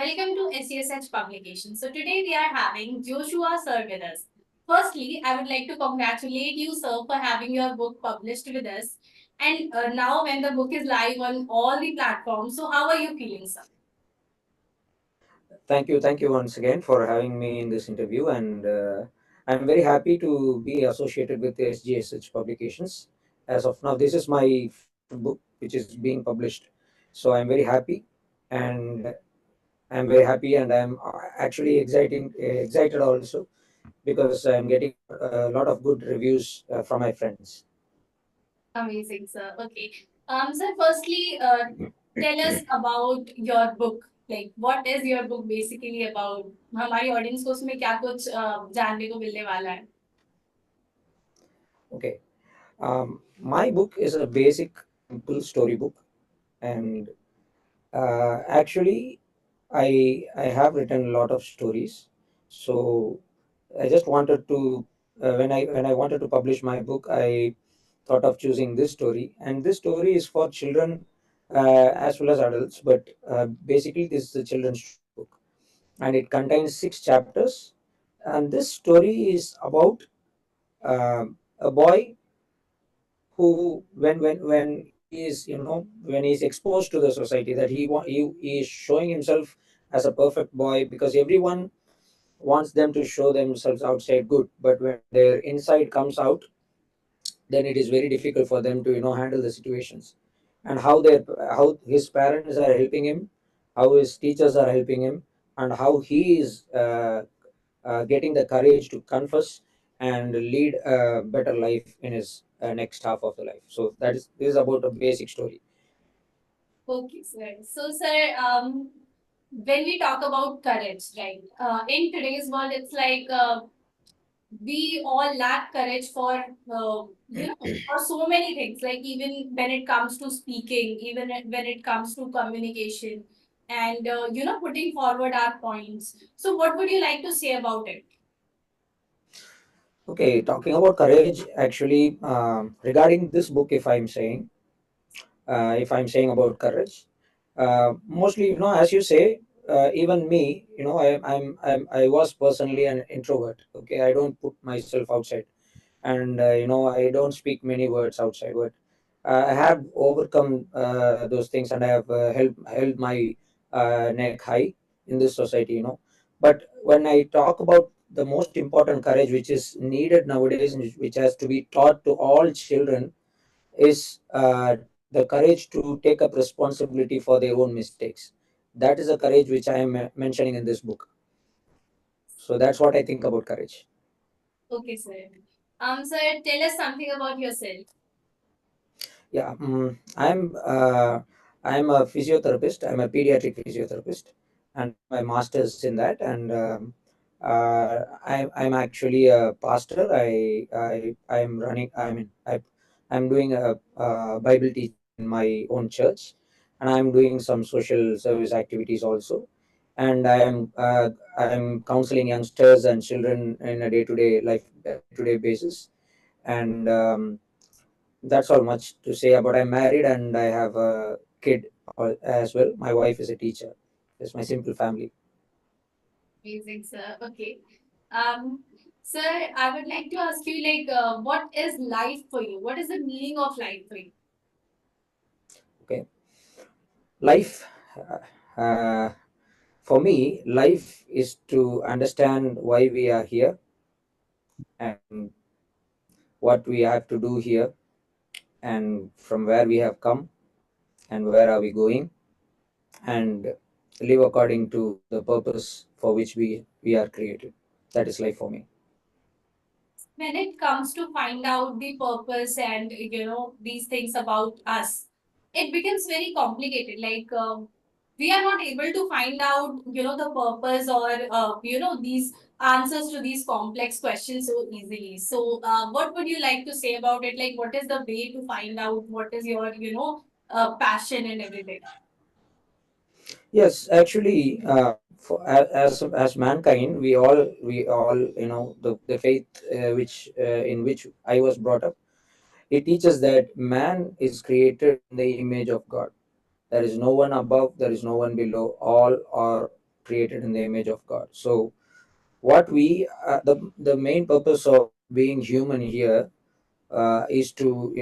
welcome to SGSH Publication. So today we are having Joshua sir with us. Firstly, I would like to congratulate you, sir, for having your book published with us. And now, when the book is live on all the platforms, so how are you feeling, sir? Thank you once again for having me in this interview, and I'm very happy to be associated with the SGSH Publications. As of now, this is my book which is being published, so I'm very happy, and and I'm actually excited also because I'm getting a lot of good reviews from my friends. Amazing, sir. Okay. Sir, firstly, tell us about your book. Like, what is your book basically about? हमारी audience को उसमें क्या कुछ जानने को मिलने वाला है? Okay, my book is a basic, simple storybook, and actually I have written a lot of stories. So I just wanted to when I wanted to publish my book, I thought of choosing this story, and this story is for children as well as adults. But basically, this is a children's book, and it contains 6 chapters. And this story is about a boy who, when he is, when he is exposed to the society, that he is showing himself as a perfect boy, because everyone wants them to show themselves outside good, but when their inside comes out, then it is very difficult for them to handle the situations, and how his parents are helping him, how his teachers are helping him, and how he is getting the courage to confess and lead a better life in his next half of the life. So this is about a basic story. Okay, sir. So, sir, when we talk about courage, right? In today's world, it's like we all lack courage for for so many things. Like even when it comes to speaking, even when it comes to communication, and putting forward our points. So, what would you like to say about it? Okay, talking about courage, actually, regarding this book, if I'm saying about courage, mostly, as you say, even me, I was personally an introvert. Okay, I don't put myself outside, and I don't speak many words outside, but I have overcome those things, and I have held my neck high in this society. But when I talk about the most important courage which is needed nowadays, and which has to be taught to all children, is the courage to take up responsibility for their own mistakes. That is a courage which I am mentioning in this book. So that's what I think about courage. Okay, sir. Sir, tell us something about yourself. Yeah, I'm a physiotherapist. I'm a pediatric physiotherapist, and my master's in that. And I'm actually a pastor. I'm running. I'm doing a Bible teaching in my own church, and I'm doing some social service activities also. And I'm counseling youngsters and children in a day-to-day life, day-to-day basis. And that's all much to say about. I'm married and I have a kid as well. My wife is a teacher. It's my simple family. Amazing, sir. Okay. Um, sir, I would like to ask you, like, what is life for you? What is the meaning of life for you? Okay, life. Uh, for me, life is to understand why we are here and what we have to do here, and from where we have come and where are we going, and live according to the purpose for which we are created. That is life for me. When it comes to find out the purpose and these things about us, it becomes very complicated. Like we are not able to find out the purpose or these answers to these complex questions so easily. So what would you like to say about it? Like what is the way to find out what is your passion and everything? Yes, actually, as mankind, we all the faith which in which I was brought up. It teaches that man is created in the image of God. There is no one above, there is no one below. All are created in the image of God. So what we the main purpose of being human here is to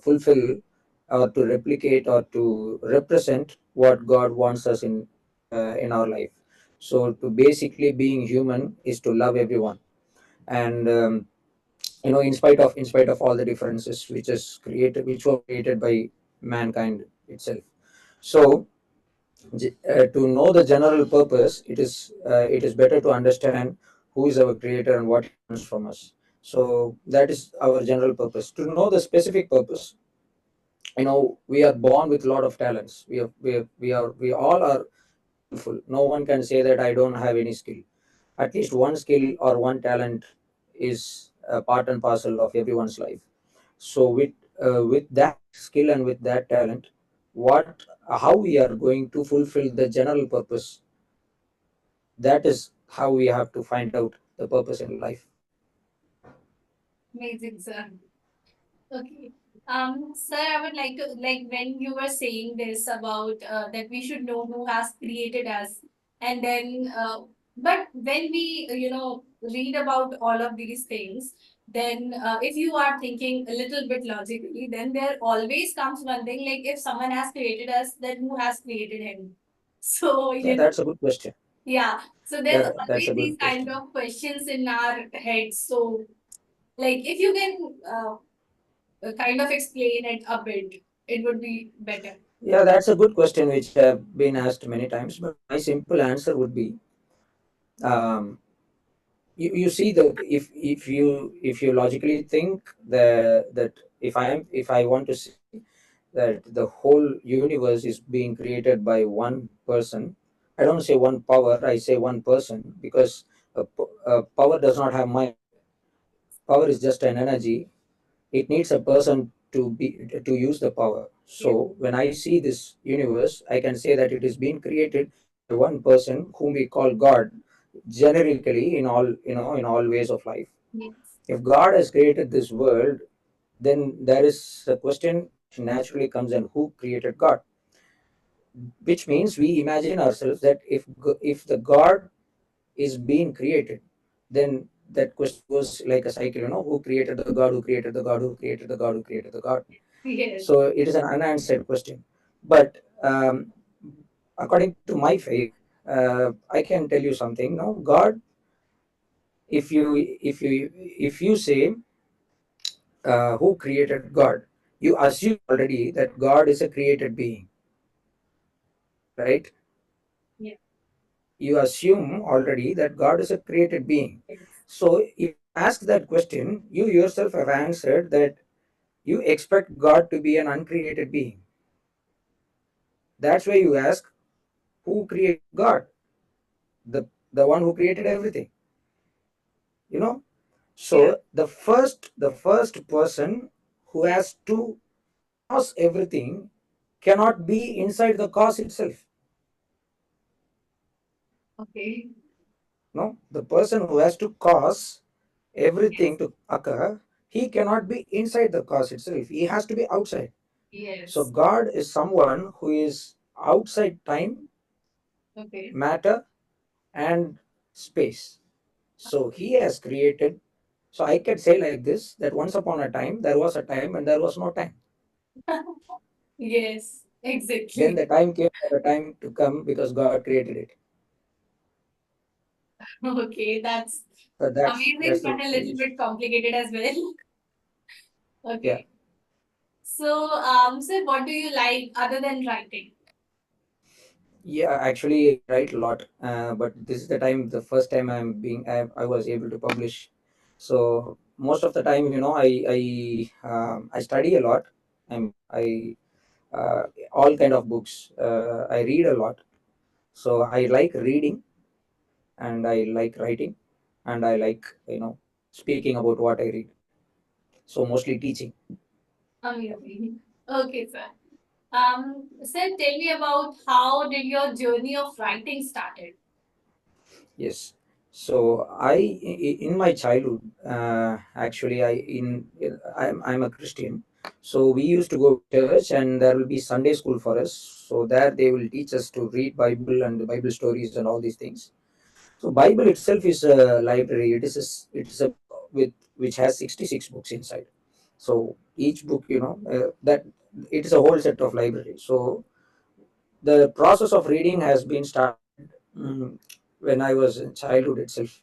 fulfill or to replicate or to represent what God wants us in our life. So to basically being human is to love everyone, and in spite of all the differences which were created by mankind itself. So to know the general purpose, it is better to understand who is our creator and what he wants from us. So that is our general purpose. To know the specific purpose, we are born with a lot of talents. We all are skillful. No one can say that I don't have any skill. At least one skill or one talent is a part and parcel of everyone's life. So with that skill and with that talent, what how we are going to fulfill the general purpose, that is how we have to find out the purpose in life. Amazing, sir. Okay. Sir, I would like to, like, when you were saying this about that we should know who has created us, and then, but when we, read about all of these things, then if you are thinking a little bit logically, then there always comes one thing, like if someone has created us, then who has created him? So, Yeah, that's a good question. yeah. So there's That's always a these good kind question. of questions in our heads. So, like, if you can kind of explain it a bit, it would be better. Yeah, that's a good question which have been asked many times, but my simple answer would be, um, you see the if you logically think that if I want to say that the whole universe is being created by one person, I don't say one power, I say one person, because power does not have mind. Power is just an energy. It needs a person to use the power. Yeah. So when I see this universe, I can say that it is being created by one person whom we call God, generically, in all ways of life. Yes. If God has created this world, then there is a question which naturally comes in: who created God? Which means we imagine ourselves that if the God is being created, then that question goes like a cycle. Who created the God? Who created the God? Who created the God? Who created the God? Yes. So it is an unanswered question. But according to my faith, I can tell you something. No, God. If you say who created God, you assume already that God is a created being, right? Yeah. You assume already that God is a created being. Yes. So if you ask that question, you yourself have answered that you expect God to be an uncreated being. That's why you ask, who created God? The one who created everything. You know? Yeah. So the first person who has to cause everything cannot be inside the cause itself. Okay. No, the person who has to cause everything Yes. to occur, he cannot be inside the cause itself. He has to be outside. So Yes. God is someone who is outside time, Okay. matter, and space. So he has created. So I can say like this, that once upon a time there was a time and there was no time. Yes. Then Exactly. the time came for the time to come because God created it. Okay. That's So that's amazing, the but a little bit complicated as well. yeah. Okay. So, sir, what do you like other than writing? Yeah, actually, I write a lot, but this is the first time I was able to publish. So most of the time, I study a lot. I all kind of books. I read a lot. So I like reading, and I like writing, and I like speaking about what I read. So mostly teaching. Amazing. Okay, sir. Sir, tell me about how did your journey of writing started? Yes. So in my childhood, actually, I'm a Christian. So we used to go to church, and there will be Sunday school for us. So there they will teach us to read Bible and Bible stories and all these things. So Bible itself is a library. It is a book with which has 66 books inside. So each book, that it is a whole set of library. So the process of reading has been started when I was in childhood itself.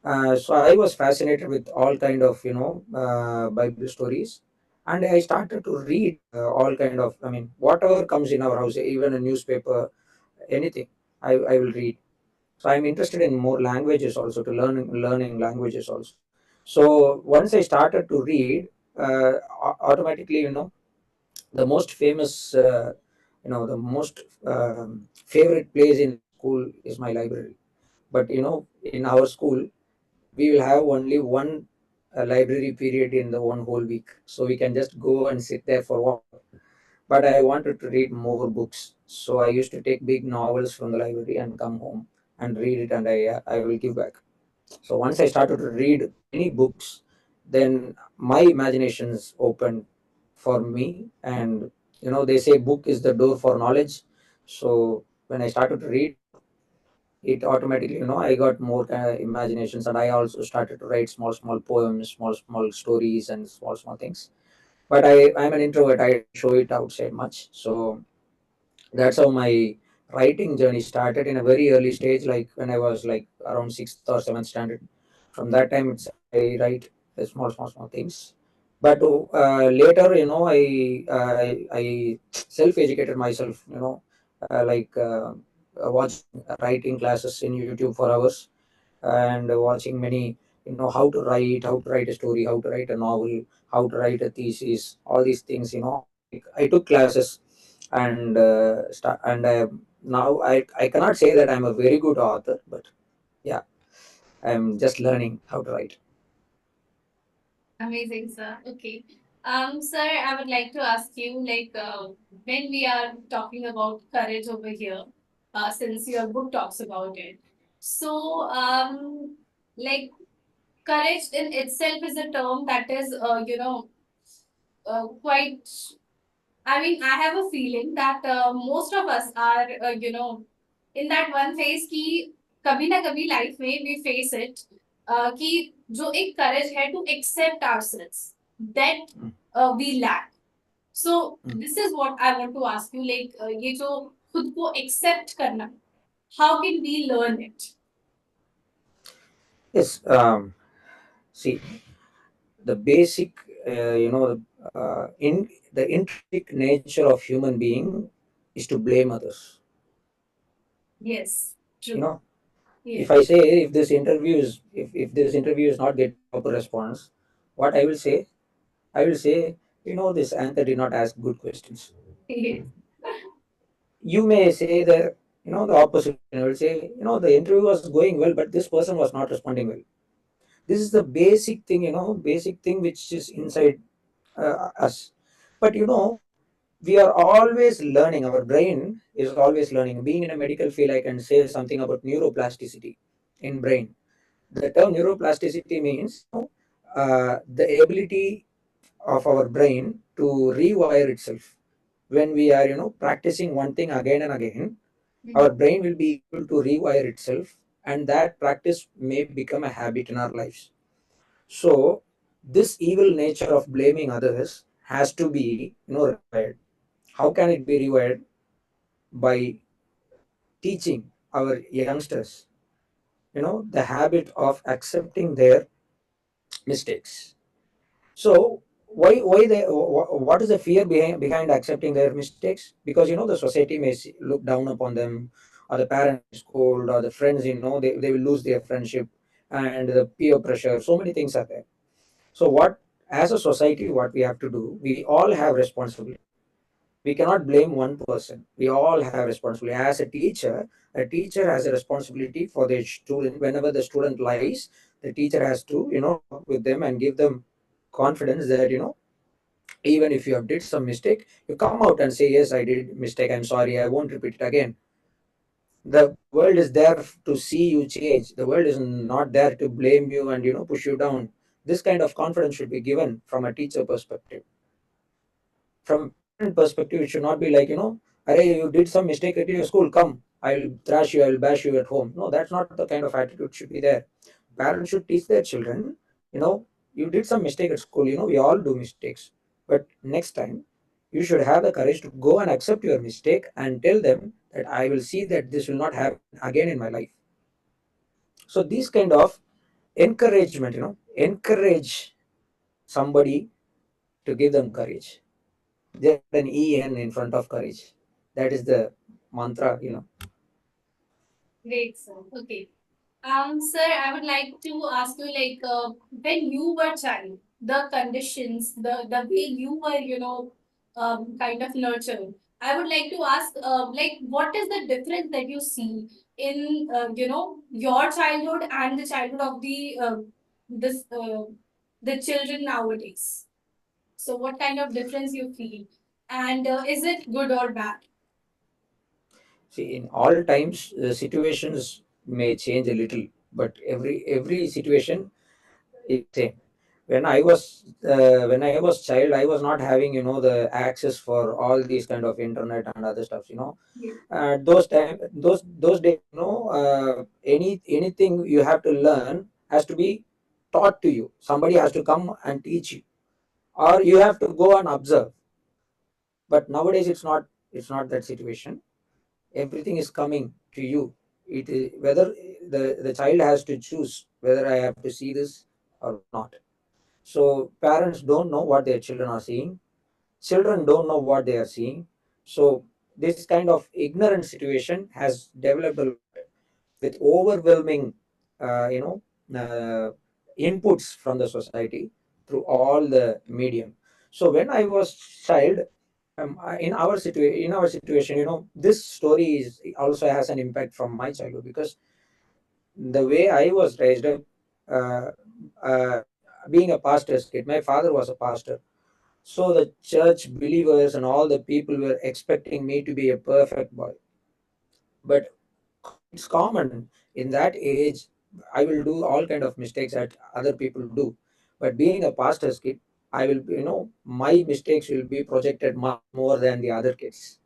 So I was fascinated with all kind of Bible stories, and I started to read all kind of, I mean, whatever comes in our house, even a newspaper, anything, I will read. So I'm interested in more languages also, to learning languages also. So once I started to read, automatically, the most famous, the most favorite place in school is my library. But in our school, we will have only one library period in the one whole week, so we can just go and sit there for 1 hour. But I wanted to read more books, so I used to take big novels from the library and come home and read it, and I will give back. So once I started to read many books, then my imaginations opened for me. And they say book is the door for knowledge. So when I started to read, it automatically, I got more kind of imaginations, and I also started to write small small poems, small stories, and small things. But I'm an introvert. I don't show it outside much. So that's how my writing journey started in a very early stage, like when I was like around 6th or 7th standard. From that time itself, I write small things. But later, I self-educated myself, watching writing classes in YouTube for hours, and watching many, how to write a story, how to write a novel, how to write a thesis, all these things. I took classes, and now I cannot say that I'm a very good author, but yeah, I'm just learning how to write. Amazing, sir. Okay. Sir, I would like to ask you, like, when we are talking about courage over here, since your book talks about it. So, like, courage in itself is a term that is, quite. I mean, I have a feeling that most of us are, in that one phase कि कभी ना कभी life में we face it, कि जो एक courage है to accept ourselves that Mm, we lack. So mm. this is what I want to ask you, like ये जो खुद को accept करना, how can we learn it? Yes. See, the basic, in the intrinsic nature of human being is to blame others. Yes, You true. know, Yes. if I say, if this interview is not getting proper response, what I will say, this anchor did not ask good questions. Yes. You may say the opposite. I will say, the interview was going well, but this person was not responding well. This is the basic thing which is inside us. But we are always learning. Our brain is always learning. Being in a medical field, I can say something about neuroplasticity in brain. The term neuroplasticity means, the ability of our brain to rewire itself. When we are practicing one thing again and again, our brain will be able to rewire itself, and that practice may become a habit in our lives. So this evil nature of blaming others has to be rewired. How can it be rewired? By teaching our youngsters the habit of accepting their mistakes. So what is the fear behind accepting their mistakes? Because the society may look down upon them, or the parents scold, or the friends, they will lose their friendship, and the peer pressure. So many things are there. So what, as a society, what we have to do, we all have responsibility. We cannot blame one person. We all have responsibility. As a teacher has a responsibility for the student. Whenever the student lies, the teacher has to talk with them and give them confidence that even if you have did some mistake, you come out and say, yes, I did mistake, I'm sorry, I won't repeat it again. The world is there to see you change. The world is not there to blame you and push you down. This kind of confidence should be given from a teacher perspective. from parent perspective, it should not be like, Array, you did some mistake at your school, come, I'll thrash you, I'll bash you at home. No, that's not the kind of attitude should be there. Parents should teach their children, you know, you did some mistake at school, we all do mistakes. But next time, you should have the courage to go and accept your mistake and tell them that I will see that this will not happen again in my life. So these kind of encouragement, encourage somebody to give them courage. Just an en in front of courage. That is the mantra. Great, sir. Okay. Sir, I would like to ask you, like, when you were child, the conditions, the way you were, kind of nurtured. I would like to ask, like, what is the difference that you see in, your childhood and the childhood of this, the children nowadays? So, what kind of difference you feel, and is it good or bad? See, in all times, the situations may change a little, but every situation is same. When I was child, I was not having the access for all these kind of internet and other stuff. Yeah. Those days, anything you have to learn has to be taught to you. Somebody has to come and teach you, or you have to go and observe. But nowadays, it's not that situation. Everything is coming to you. It is whether the child has to choose whether I have to see this or not. So parents don't know what their children are seeing. Children don't know what they are seeing. So this kind of ignorant situation has developed a lot with overwhelming, uh, you know, uh, inputs from the society through all the medium. So when I was child, in our situation, this story is also has an impact from my childhood, because the way I was raised up, uh, uh, being a pastor's kid, my father was a pastor. So the church believers and all the people were expecting me to be a perfect boy. But it's common in that age. I will do all kind of mistakes that other people do. But being a pastor's kid, I will, my mistakes will be projected much more than the other kids.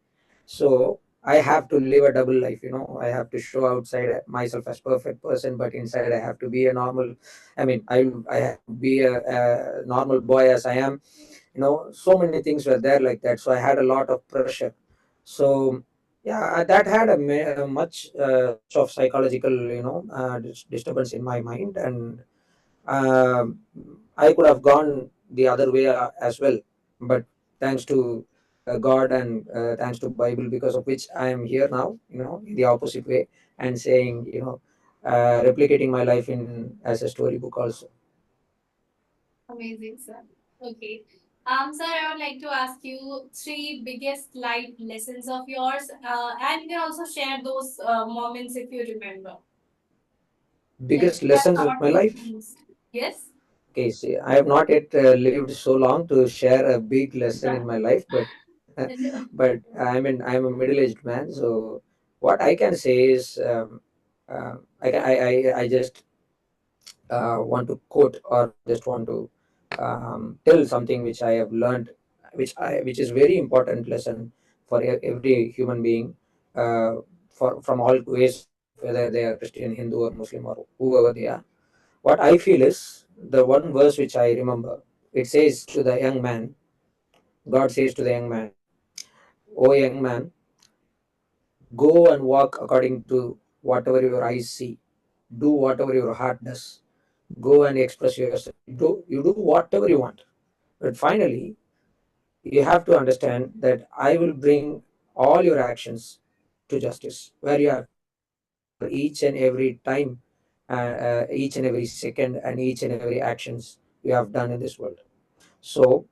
So I have to live a double life. I have to show outside myself as perfect person, but inside I have to be a normal. I mean, I have to be a normal boy as I am. So many things were there like that. So I had a lot of pressure. So yeah, that had a much of psychological, disturbance in my mind, and um, I could have gone the other way as well, but thanks to God, and thanks to Bible, because of which I am here now, in the opposite way, and saying, replicating my life in as a storybook also. Amazing, sir. Okay. Sir, I would like to ask you three biggest life lessons of yours, and you can also share those moments if you remember. Like, Biggest that lessons of taught my you life. most. Yes? Okay, see, I have not yet lived so long to share a big lesson in my life, but No. but I'm a middle-aged man, so what I can say is, I just want to quote, or just want to tell something which I have learned, which is very important lesson for every human being, uh, from all ways of life, whether they are Christian, Hindu, or Muslim, or whoever they are. What I feel is the one verse which I remember. It says to the young man, God says to the young man, "O young man, go and walk according to whatever your eyes see. Do whatever your heart does. Go and express yourself. You do whatever you want. But finally, you have to understand that I will bring all your actions to justice, where you have to answer for each and every time, each and every second, and each and every actions you have done in this world." So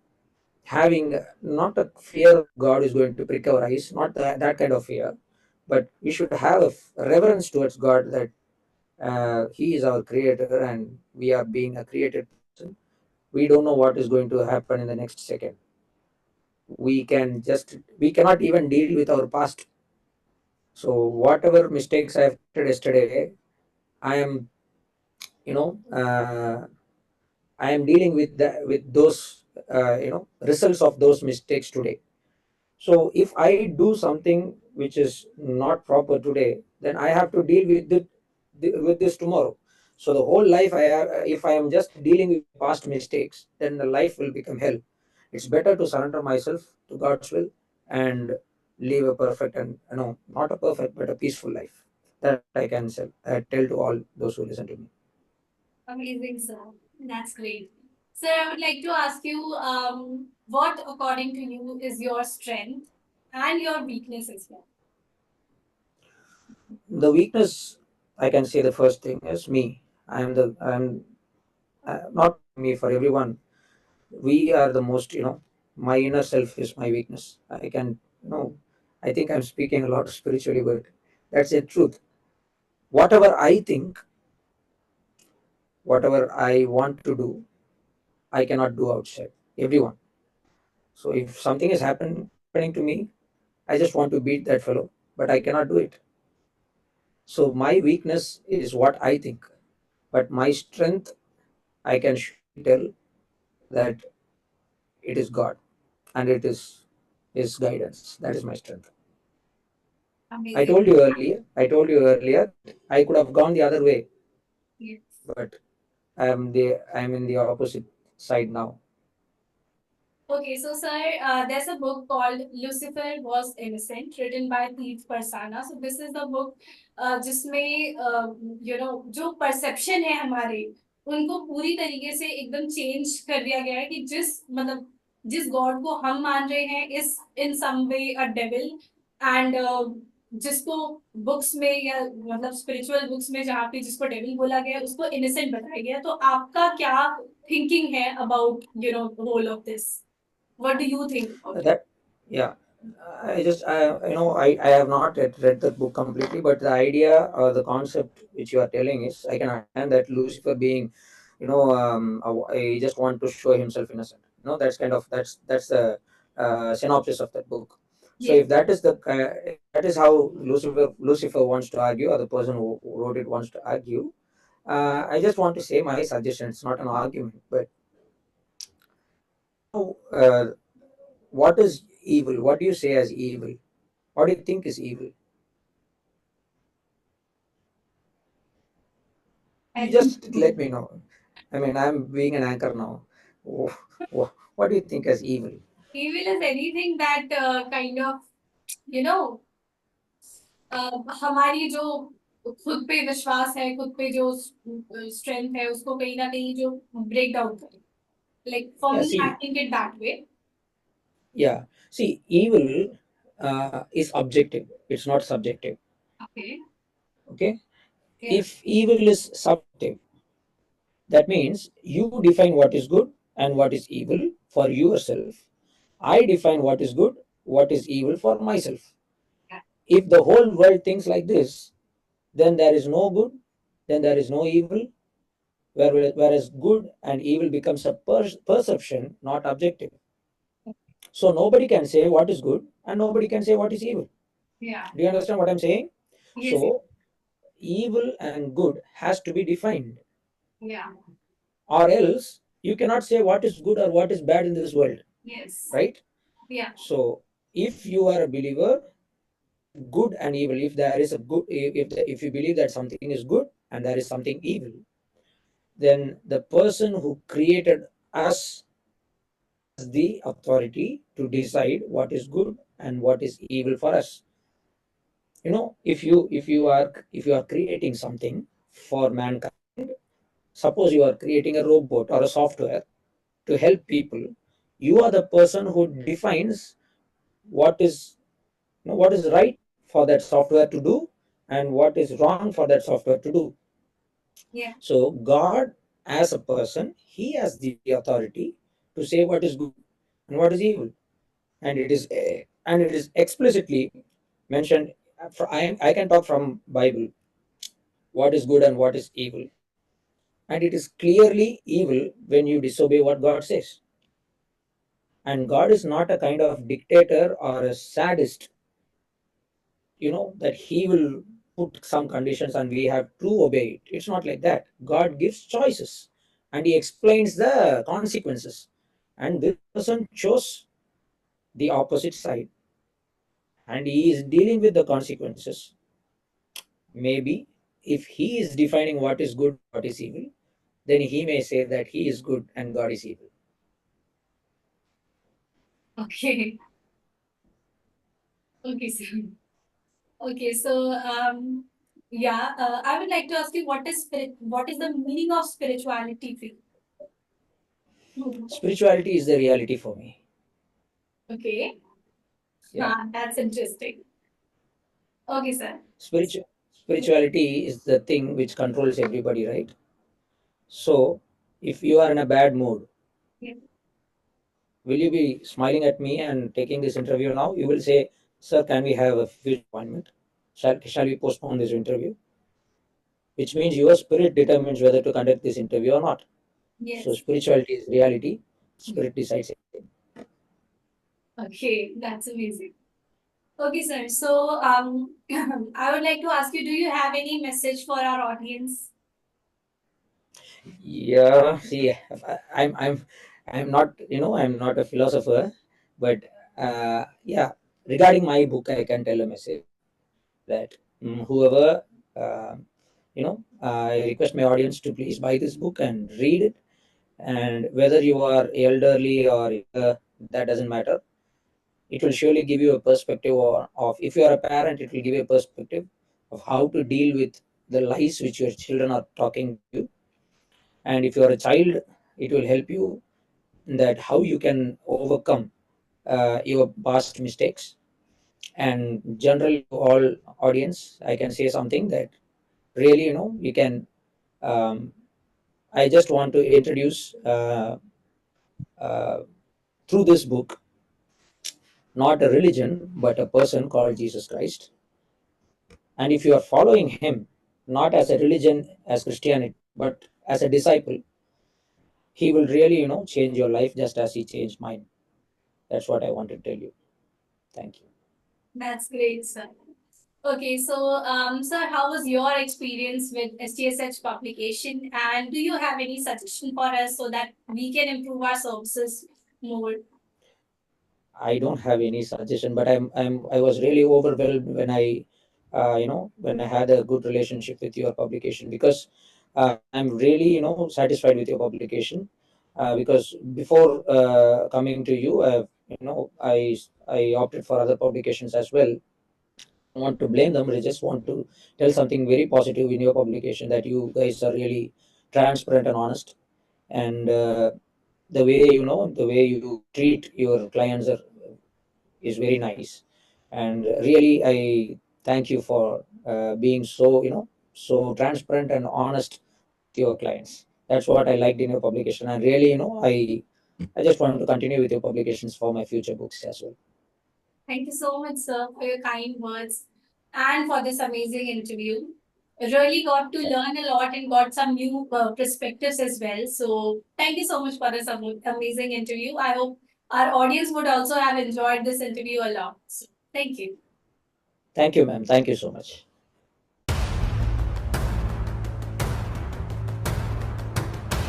having not a fear of God is going to prick our eyes, not that kind of fear, but we should have a reverence towards God, that He is our creator and we are being a created person. We don't know what is going to happen in the next second. We cannot even deal with our past. So whatever mistakes I have committed yesterday, I am, you know, I am dealing with those, results of those mistakes today. So if I do something which is not proper today, then I have to deal with it with this tomorrow. So the whole life, if I am just dealing with my past mistakes, then the life will become hell. It's better to surrender myself to God's will and live a perfect and, not a perfect but a peaceful life. That's what I can tell to all those who listen to me. Amazing, sir. That's great. Sir, I would like to ask you, what, according to you, is your strength and your weakness as well? The weakness, I can say the first thing is me. I'm not only me, for everyone. We are the most, my inner self is my weakness. I can, I think I'm speaking a lot spiritually, but that's the truth. Whatever I think, whatever I want to do, I cannot do outside. Everyone. So if something is happening to me, I just want to beat that fellow, but I cannot do it. So my weakness is what I think, but my strength, I can surely tell that it is God and it is His guidance. That is my strength. Amazing. I told you earlier that I could have gone the other way, Yes. but I'm in the opposite side now. Okay, so sir, there's a book called Lucifer Was Innocent, written by Thief Persana. So this is the book जिसमें जो perception है हमारे, उनको पूरी तरीके से एकदम change कर दिया गया है कि जिस गॉड को हम मान रहे हैं is in some way a devil, and जिसको बुक्स में या स्पिरिचुअल बुक्स में जहाँ पे जिसको डेविल बोला गया है उसको इनोसेंट बताया गया है। तो आपका क्या थिंकिंग है about whole of this? What do you think about it? That Yeah, I have not yet read the book completely, but the idea or the concept which you are telling is, I can understand that Lucifer being, he just want to show himself innocent. That's that's the synopsis of that book. So Yes. if that is how Lucifer wants to argue, or the person who wrote it wants to argue, I just want to say my suggestion. It's not an argument, but what is evil? What do you say as evil? What do you think is evil? You I just let me know. I mean, I'm being an anchor now. What do you think as evil? Evil is anything that kind of you know हमारी जो खुद पे विश्वास है, खुद पे जो strength है, उसको कहीं ना कहीं जो ब्रेक डाउन करे। Like for Yeah, me, I see, think it that way. yeah, see, evil is objective. It's not subjective. Okay. Okay, Yeah. if evil is subjective, that means you define what is good and what is evil for yourself. I define what is good, what is evil for myself. Yeah. If the whole world thinks like this, then there is no good, then there is no evil, whereas good and evil becomes a perception, not objective. So nobody can say what is good and nobody can say what is evil. Yeah. Do you understand what I'm saying? Yes. So evil and good has to be defined, Yeah. or else you cannot say what is good or what is bad in this world, Yes. right? Yeah. So if you are a believer, good and evil, if there is a good, if you believe that something is good and there is something evil, then the person who created us has the authority to decide what is good and what is evil for us. If you are creating something for mankind, suppose you are creating a robot or a software to help people, you are the person who defines what is what is right for that software to do and what is wrong for that software to do. Yeah. So God, as a person, he has the authority to say what is good and what is evil, and it is explicitly mentioned. I can talk from Bible, what is good and what is evil, and it is clearly evil when you disobey what God says. And God is not a kind of dictator or a sadist, that he will put some conditions and we have to obey it. It's not like that. God gives choices and he explains the consequences. And this person chose the opposite side. and he is dealing with the consequences. Maybe if he is defining what is good and what is evil, then he may say that he is good and God is evil. Okay. Okay, sir. Okay, so yeah, I would like to ask you what is the meaning of spirituality for you? Spirituality is the reality for me. Okay, Yeah. that's interesting. Okay, sir. Spirituality is the thing which controls everybody, right? So, if you are in a bad mood, Yeah. will you be smiling at me and taking this interview now? You will say, "Sir, can we have a future appointment? Shall we postpone this interview?" Which means your spirit determines whether to conduct this interview or not. So, Yes. spirituality is reality, spirit decides everything. Okay, that's amazing. Okay, sir. So, I would like to ask you, do you have any message for our audience? Yeah, see, I'm not, I'm not a philosopher, but yeah, regarding my book, I can tell a message that whoever, I request my audience to please buy this book and read it. And whether you are elderly or younger, that doesn't matter. It will surely give you a perspective of, if you are a parent, it will give you a perspective of how to deal with the lies which your children are talking to you. And if you are a child, it will help you that how you can overcome your past mistakes. And generally to all audience, I can say something that really, we can, um, I just want to introduce uh, through this book, not a religion but a person called Jesus Christ. And if you are following him, not as a religion as Christianity, but as a disciple, he will really, change your life just as he changed mine. That's what I want to tell you. Thank you. That's great, sir. Okay, so sir, how was your experience with SGSH publication, and do you have any suggestion for us so that we can improve our services more? I don't have any suggestion, but I was really overwhelmed when when I had a good relationship with your publication, because I'm really, satisfied with your publication. Because before coming to you, I opted for other publications as well. I want to blame them, but I just want to tell something very positive in your publication, that you guys are really transparent and honest, and the way you treat your clients is very nice. And really, I thank you for being so, so transparent and honest with your clients. That's what I liked in your publication, and really, I just want to continue with your publications for my future books as well. Thank you so much, sir, for your kind words and for this amazing interview. I really got to learn a lot and got some new perspectives as well. So, thank you so much for this amazing interview. I hope our audience would also have enjoyed this interview a lot. So, thank you. Thank you, ma'am. Thank you so much.